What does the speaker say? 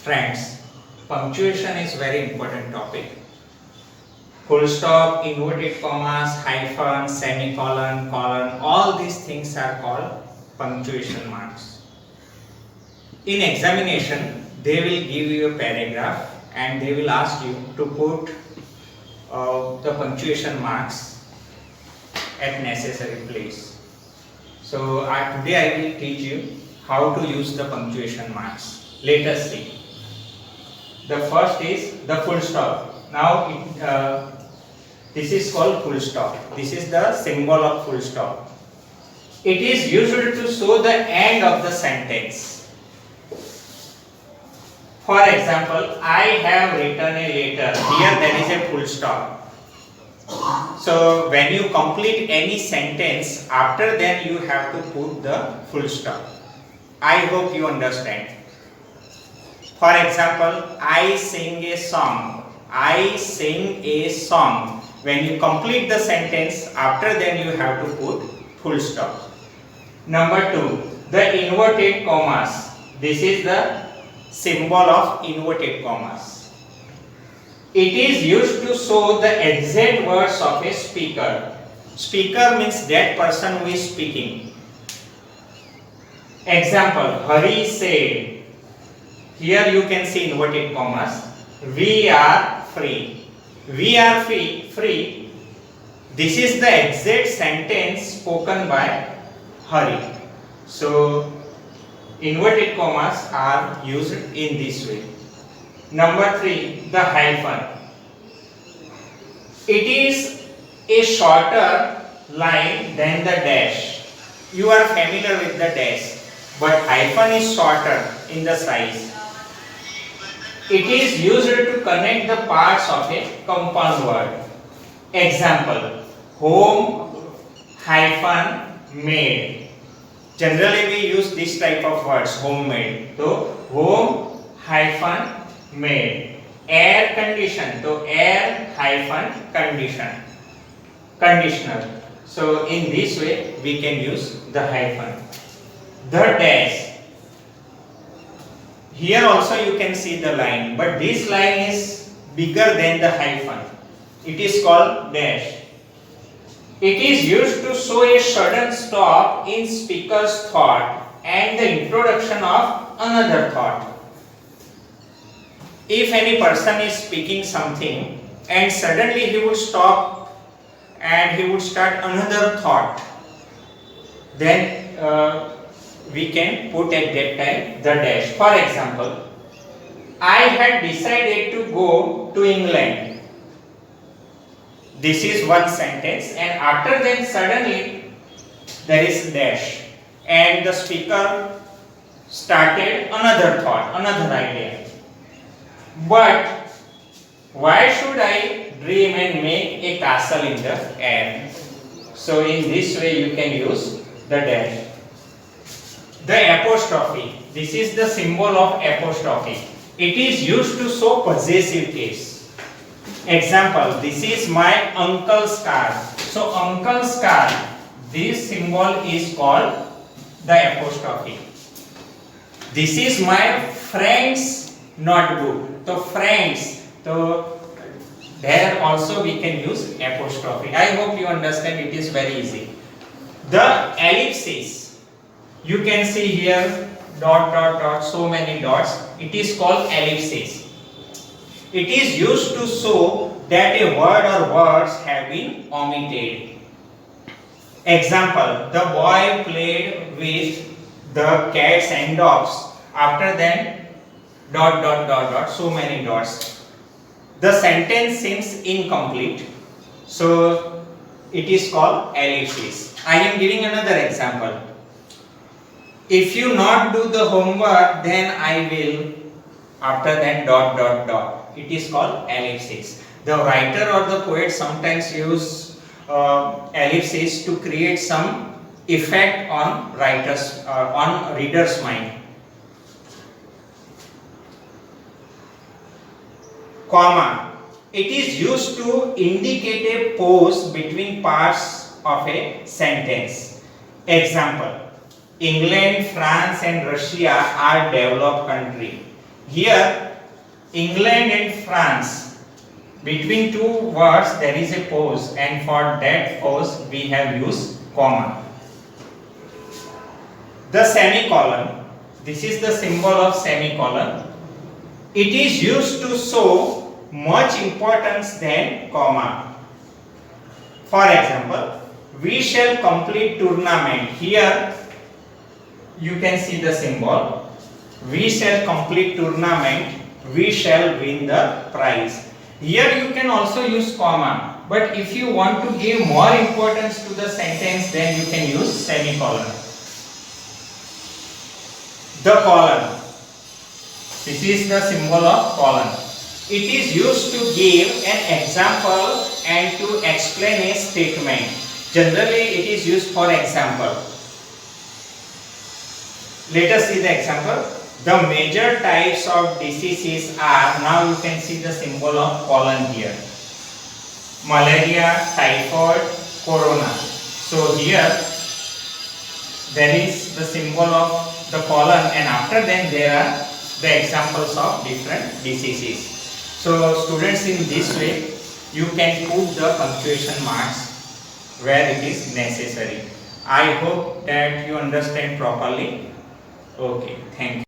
Friends, punctuation is very important topic. Full stop, inverted commas, hyphen, semicolon, colon, all these things are called punctuation marks. In examination, they will give you a paragraph and they will ask you to put the punctuation marks at necessary place. So today I will teach you how to use the punctuation marks. Let us see. The first is the full stop. Now this is called full stop. This is the symbol of full stop. It is used to show the end of the sentence. For example, I have written a letter. Here there is a full stop. So when you complete any sentence, after that you have to put the full stop. I hope you understand. For example, I sing a song. I sing a song. When you complete the sentence, after then you have to put full stop. Number 2, the inverted commas. This is the symbol of inverted commas. It is used to show the exact words of a speaker. Speaker means that person who is speaking. Example, Hari said. Here you can see inverted commas. We are free. We are free. This is the exact sentence spoken by Hari. So inverted commas are used in this way. Number 3, the hyphen. It is a shorter line than the dash. You are familiar with the dash, but hyphen is shorter in the size. It is used to connect the parts of a compound word. Example, home hyphen made. Generally we use this type of words, homemade. So home hyphen made. Air condition. So air hyphen condition. Conditioner. So in this way we can use the hyphen. The dash. Here also you can see the line, but this line is bigger than the hyphen. It is called dash. It is used to show a sudden stop in speaker's thought and the introduction of another thought. If any person is speaking something and suddenly he would stop and he would start another thought, then we can put at that time the dash. For example, I had decided to go to England. This is one sentence, and after that suddenly there is dash and the speaker started another thought, another idea. But why should I dream and make a castle in the air? So in this way you can use the dash. The apostrophe. This is the symbol of apostrophe. It is used to show possessive case. Example, this is my uncle's car. So uncle's car, this symbol is called the apostrophe. This is my friend's notebook. So friends, so there also we can use apostrophe. I hope you understand, it is very easy. The ellipsis. You can see here dot dot dot, so many dots. It is called ellipsis. It is used to show that a word or words have been omitted. Example, the boy played with the cats and dogs. After that dot dot dot dot, so many dots. The sentence seems incomplete. So it is called ellipsis. I am giving another example. If you not do the homework, then I will. After that dot dot dot. It is called ellipsis. The writer or the poet sometimes use ellipsis to create some effect on reader's mind. Comma. It is used to indicate a pause between parts of a sentence. Example, England, France and Russia are developed countries. Here England and France, between two words there is a pause, and for that pause we have used comma. The semicolon, this is the symbol of semicolon. It is used to show much importance than comma. For example, we shall complete tournament. Here you can see the symbol. We shall complete tournament. We shall win the prize. Here you can also use comma, but if you want to give more importance to the sentence, then you can use semicolon. The colon. This is the symbol of colon. It is used to give an example and to explain a statement. Generally, it is used for example. Let us see the example. The major types of diseases are, now you can see the symbol of colon here. Malaria, typhoid, corona. So here there is the symbol of the colon, and after then there are the examples of different diseases. So students, in this way you can put the punctuation marks where it is necessary. I hope that you understand properly. Okay, thank you.